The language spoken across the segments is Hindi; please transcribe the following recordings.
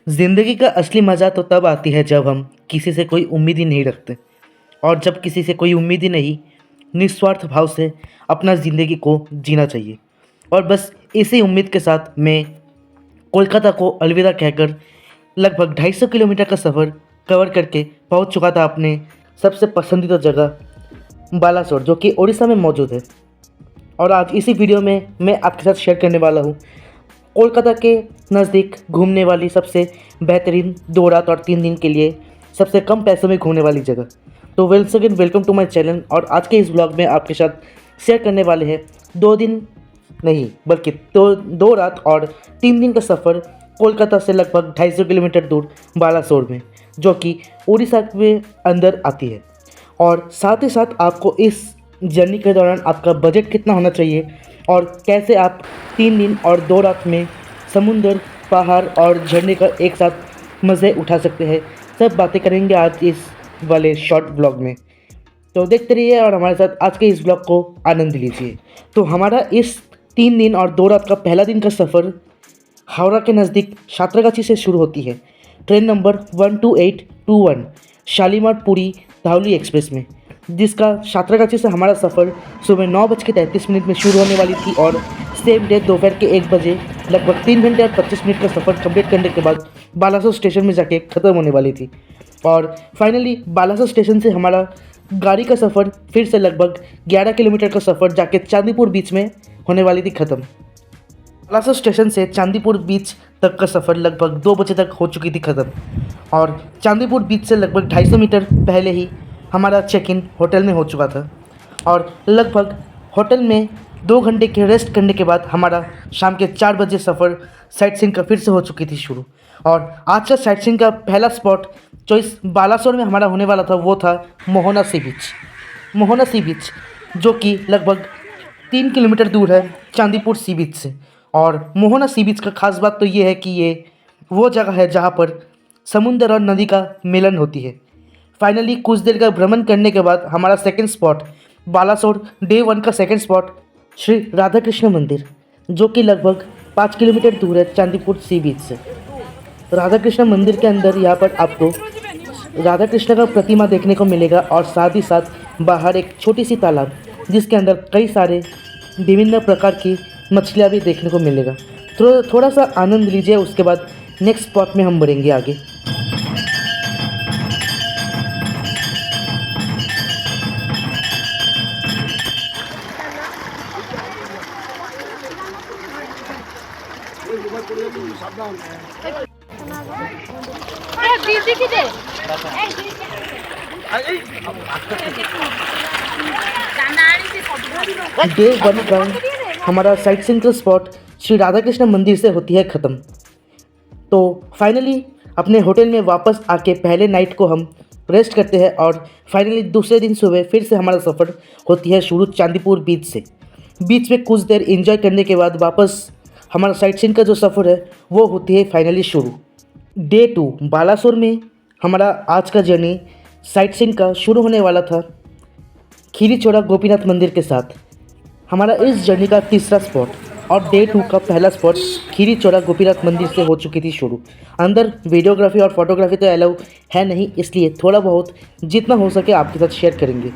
ज़िंदगी का असली मज़ा तो तब आती है जब हम किसी से कोई उम्मीद ही नहीं रखते और जब किसी से कोई उम्मीद ही नहीं, निस्वार्थ भाव से अपना ज़िंदगी को जीना चाहिए। और बस इसी उम्मीद के साथ मैं कोलकाता को अलविदा कहकर लगभग 250 किलोमीटर का सफ़र कवर करके पहुंच चुका था अपने सबसे पसंदीदा जगह बालासोर, जो कि उड़ीसा में मौजूद है। और आज इसी वीडियो में मैं आपके साथ शेयर करने वाला हूँ कोलकाता के नज़दीक घूमने वाली सबसे बेहतरीन 2 रात और 3 दिन के लिए सबसे कम पैसों में घूमने वाली जगह। तो वेल्स again welcome to my channel. और आज के इस ब्लॉग में आपके साथ शेयर करने वाले हैं 2 दिन नहीं बल्कि दो रात और 3 दिन का सफ़र कोलकाता से लगभग 250 किलोमीटर दूर बालासोर में, जो कि उड़ीसा के अंदर आती है। और साथ ही साथ आपको इस जर्नी के दौरान आपका बजट कितना होना चाहिए और कैसे आप 3 दिन और 2 रात में समुंदर, पहाड़ और झरने का एक साथ मज़े उठा सकते हैं, सब बातें करेंगे आज इस वाले शॉर्ट ब्लॉग में। तो देखते रहिए और हमारे साथ आज के इस ब्लॉग को आनंद लीजिए। तो हमारा इस 3 दिन और 2 रात का पहला दिन का सफ़र हावड़ा के नज़दीक सातरागाछी से शुरू होती है, train number 12821 Shalimar Puri Dhauli express में, जिसका सातरागाछी से हमारा सफ़र सुबह 9:33 में शुरू होने वाली थी और सेम डे दोपहर के 1 बजे लगभग 3 घंटे और 25 मिनट का सफ़र कंप्लीट करने के बाद बालासोर स्टेशन में जाके ख़त्म होने वाली थी। और फाइनली बालासोर स्टेशन से हमारा गाड़ी का सफ़र फिर से लगभग 11 किलोमीटर का सफ़र जाके चांदीपुर बीच में होने वाली थी ख़त्म। बालासोर स्टेशन से चांदीपुर बीच तक का सफ़र लगभग 2 बजे तक हो चुकी थी ख़त्म। और चांदीपुर बीच से लगभग 250 मीटर पहले ही हमारा चेक इन होटल में हो चुका था और लगभग होटल में 2 घंटे के रेस्ट करने के बाद हमारा शाम के 4 बजे सफ़र साइट सीइंग का फिर से हो चुकी थी शुरू। और आज का साइट सीइंग का पहला स्पॉट जो इस बालासोर में हमारा होने वाला था वो था मोहना सी बीच। मोहना सी बीच जो कि लगभग 3 किलोमीटर दूर है चांदीपुर सी बीच से। और मोहना सी बीच का खास बात तो ये है कि ये वो जगह है जहाँ पर समुंदर और नदी का मिलन होती है। फाइनली कुछ देर का भ्रमण करने के बाद हमारा सेकंड स्पॉट बालासोर डे 1 का सेकंड स्पॉट श्री राधा कृष्ण मंदिर, जो कि लगभग 5 किलोमीटर दूर है चांदीपुर सी बीच से। राधा कृष्ण मंदिर के अंदर यहाँ पर आपको राधा कृष्ण का प्रतिमा देखने को मिलेगा और साथ ही साथ बाहर एक छोटी सी तालाब जिसके अंदर कई सारे विभिन्न प्रकार की मछलियाँ भी देखने को मिलेगा। तो थोड़ा सा आनंद लीजिए, उसके बाद नेक्स्ट स्पॉट में हम बढ़ेंगे आगे। डे 1 का हमारा sight seeing spot Shri Radha Krishna मंदिर से होती है ख़त्म। तो फाइनली अपने होटल में वापस आके पहले नाइट को हम रेस्ट करते हैं और फाइनली दूसरे दिन सुबह फिर से हमारा सफ़र होती है शुरू चांदीपुर बीच से। बीच में कुछ देर एंजॉय करने के बाद वापस हमारा साइट सीइंग का जो सफ़र है वो होती है फाइनली शुरू। डे 2 बालासोर में हमारा आज का जर्नी साइट सीइंग का शुरू होने वाला था खीरी चौड़ा गोपीनाथ मंदिर के साथ। हमारा इस जर्नी का तीसरा स्पॉट और डे 2 का पहला स्पॉट खीरी चौड़ा गोपीनाथ मंदिर से हो चुकी थी शुरू। अंदर वीडियोग्राफी और फोटोग्राफी तो अलाउ है नहीं, इसलिए थोड़ा बहुत जितना हो सके आपके साथ शेयर करेंगे।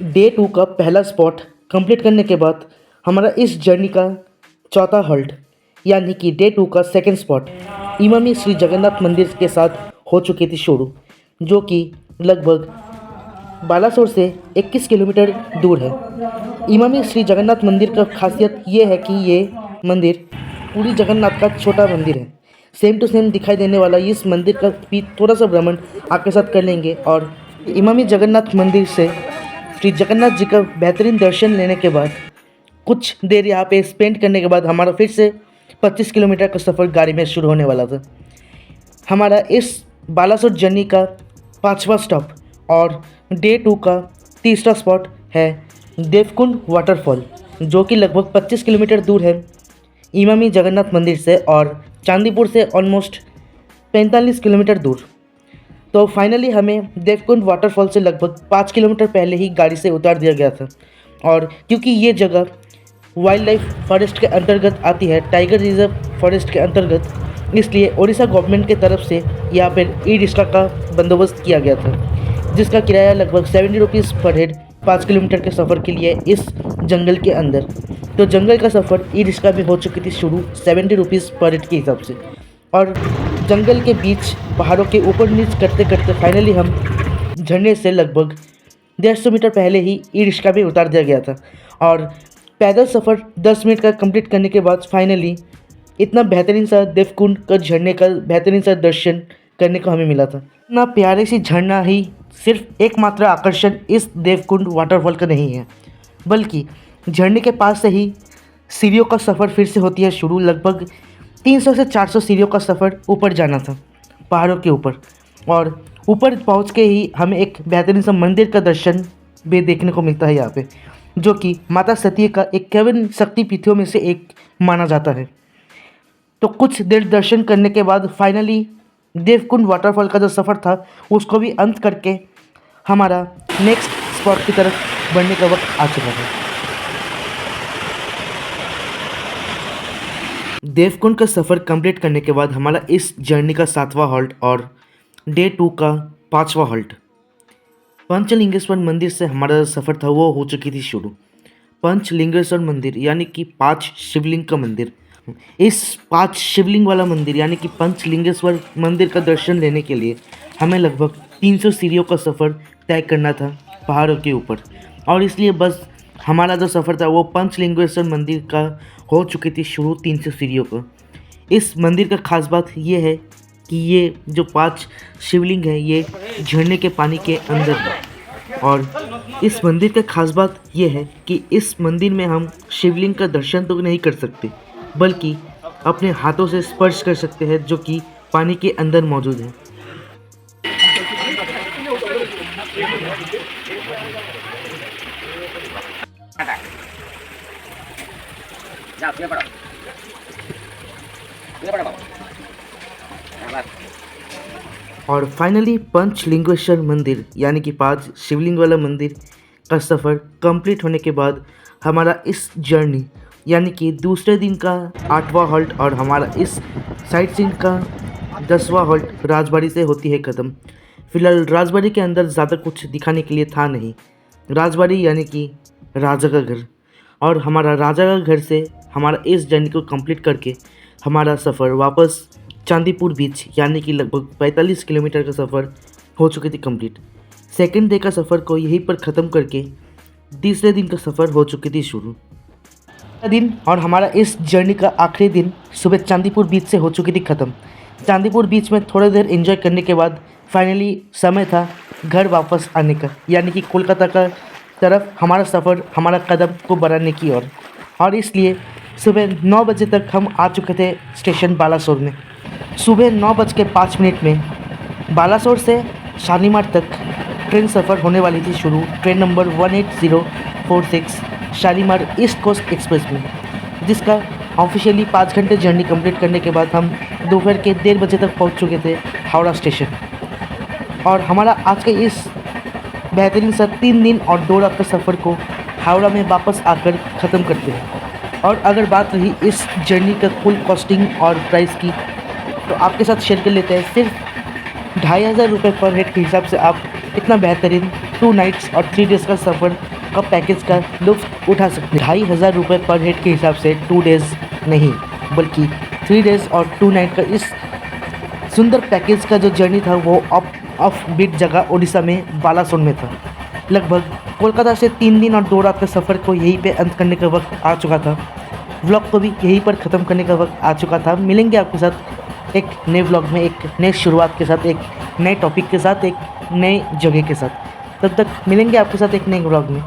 डे 2 का पहला स्पॉट कंप्लीट करने के बाद हमारा इस जर्नी का चौथा हॉल्ट यानी कि डे 2 का सेकंड स्पॉट इमामी श्री जगन्नाथ मंदिर के साथ हो चुकी थी शुरू, जो कि लगभग बालासोर से 21 किलोमीटर दूर है। इमामी श्री जगन्नाथ मंदिर का खासियत ये है कि ये मंदिर पूरी जगन्नाथ का छोटा मंदिर है। सेम टू सेम दिखाई देने वाला इस मंदिर का भी थोड़ा सा भ्रमण आपके साथ कर लेंगे। और इमामी जगन्नाथ मंदिर से श्री जगन्नाथ जी का बेहतरीन दर्शन लेने के बाद कुछ देर यहाँ पे स्पेंड करने के बाद हमारा फिर से 25 किलोमीटर का सफ़र गाड़ी में शुरू होने वाला था। हमारा इस बालासोर जर्नी का 5वां स्टॉप और डे 2 का तीसरा स्पॉट है देवकुंड वाटरफॉल, जो कि लगभग 25 किलोमीटर दूर है इमामी जगन्नाथ मंदिर से और चांदीपुर से ऑलमोस्ट 45 किलोमीटर दूर। तो फाइनली हमें देवकुंड वाटरफॉल से लगभग 5 किलोमीटर पहले ही गाड़ी से उतार दिया गया था। और क्योंकि ये जगह वाइल्ड लाइफ फॉरेस्ट के अंतर्गत आती है, टाइगर रिजर्व फॉरेस्ट के अंतर्गत। इसलिए उड़ीसा गवर्नमेंट की तरफ से यहाँ पर ई रिक्शा का बंदोबस्त किया गया था, जिसका किराया लगभग 70 रुपीज़ पर हेड 5 किलोमीटर के सफ़र के लिए इस जंगल के अंदर। तो जंगल का सफ़र ई रिक्शा में हो चुकी थी शुरू 70 रुपीज़ पर हेड के हिसाब से। और जंगल के बीच पहाड़ों के ऊपर नीच करते करते फाइनली हम झरने से लगभग 150 मीटर पहले ही ई रिक्शा में उतार दिया गया था। और पैदल सफ़र 10 मिनट का कंप्लीट करने के बाद फाइनली इतना बेहतरीन सा देवकुंड का झरने का बेहतरीन सा दर्शन करने को हमें मिला था। इतना प्यारे सी झरना ही सिर्फ एकमात्र आकर्षण इस देवकुंड वाटरफॉल का नहीं है, बल्कि झरने के पास से ही सीढ़ियों का सफ़र फिर से होती है शुरू। लगभग 300 से 400 सीढ़ियों का सफ़र ऊपर जाना था पहाड़ों के ऊपर। और ऊपर पहुंच के ही हमें एक बेहतरीन सा मंदिर का दर्शन भी देखने को मिलता है यहाँ पे, जो कि माता सती का 51 शक्तिपीठों में से एक माना जाता है। तो कुछ देर दर्शन करने के बाद फाइनली देवकुंड वाटरफॉल का जो सफ़र था उसको भी अंत करके हमारा नेक्स्ट स्पॉट की तरफ बढ़ने का वक्त आ चुका था। देवकुंड का सफ़र कंप्लीट करने के बाद हमारा इस जर्नी का 7वां हॉल्ट और डे 2 का 5वां हॉल्ट पंचलिंगेश्वर मंदिर से हमारा सफ़र था वो हो चुकी थी शुरू। पंचलिंगेश्वर मंदिर यानी कि 5 शिवलिंग का मंदिर। इस 5 शिवलिंग वाला मंदिर यानी कि पंचलिंगेश्वर मंदिर का दर्शन लेने के लिए हमें लगभग 300 सीढ़ियों का सफ़र तय करना था पहाड़ों के ऊपर। और इसलिए बस हमारा जो सफ़र था वो पंचलिंगेश्वर मंदिर का हो चुकी थी शुरू 300 सीढ़ियों का। इस मंदिर का खास बात ये है कि ये जो 5 शिवलिंग है ये झरने के पानी के अंदर है। और इस मंदिर का खास बात ये है कि इस मंदिर में हम शिवलिंग का दर्शन तो नहीं कर सकते, बल्कि अपने हाथों से स्पर्श कर सकते हैं, जो कि पानी के अंदर मौजूद है। और फाइनली पंचलिंगेश्वर मंदिर यानी कि 5 शिवलिंग वाला मंदिर का सफ़र कंप्लीट होने के बाद हमारा इस जर्नी यानी कि दूसरे दिन का 8वां हॉल्ट और हमारा इस साइट सीइंग का 10वां हॉल्ट राजबाड़ी से होती है ख़त्म। फिलहाल राजबाड़ी के अंदर ज़्यादा कुछ दिखाने के लिए था नहीं। राजबाड़ी यानी कि राजा का घर, और हमारा राजा का घर से हमारा इस जर्नी को कंप्लीट करके हमारा सफ़र वापस चांदीपुर बीच यानी कि लगभग 45 किलोमीटर का सफ़र हो चुकी थी कंप्लीट। सेकेंड डे का सफ़र को यहीं पर ख़त्म करके तीसरे दिन का सफ़र हो चुकी थी शुरू। दिन और हमारा इस जर्नी का आखिरी दिन सुबह चांदीपुर बीच से हो चुकी थी ख़त्म। चांदीपुर बीच में थोड़ी देर एंजॉय करने के बाद फाइनली समय था घर वापस आने का, यानी कि कोलकाता का तरफ हमारा सफ़र हमारा कदम को बढ़ाने की ओर। और इसलिए सुबह 9 बजे तक हम आ चुके थे स्टेशन बालासोर में। सुबह 9:05 में बालासोर से शालीमार तक ट्रेन सफ़र होने वाली थी शुरू। Train number 18046 Shalimar East Coast Express में, जिसका ऑफिशियली 5 घंटे जर्नी कंप्लीट करने के बाद हम दोपहर के 1:30 बजे तक पहुंच चुके थे हावड़ा स्टेशन। और हमारा आज के इस बेहतरीन सा 3 दिन और 2 रात का सफ़र को हावड़ा में वापस आकर ख़त्म करते हैं। और अगर बात रही इस जर्नी का कुल कॉस्टिंग और प्राइस की, तो आपके साथ शेयर कर लेते हैं। सिर्फ 2500 रुपये पर हेड के हिसाब से आप इतना बेहतरीन 2 नाइट्स और 3 डेज़ का सफ़र का पैकेज का लुत्फ़ उठा सकते हैं। 2500 रुपये पर हेड के हिसाब से 2 डेज़ नहीं, बल्कि 3 डेज़ और 2 नाइट का इस सुंदर पैकेज का जो जर्नी था वो ऑफ बीट जगह उड़ीसा में बालासोर में था। लगभग कोलकाता से 3 दिन और 2 रात के सफ़र को यहीं पे अंत करने का वक्त आ चुका था। व्लॉग को भी यहीं पर ख़त्म करने का वक्त आ चुका था। मिलेंगे आपके साथ एक नए व्लॉग में, एक नई शुरुआत के साथ, एक नए टॉपिक के साथ, एक नए जगह के साथ। तब तक मिलेंगे आपके साथ एक नए व्लॉग में।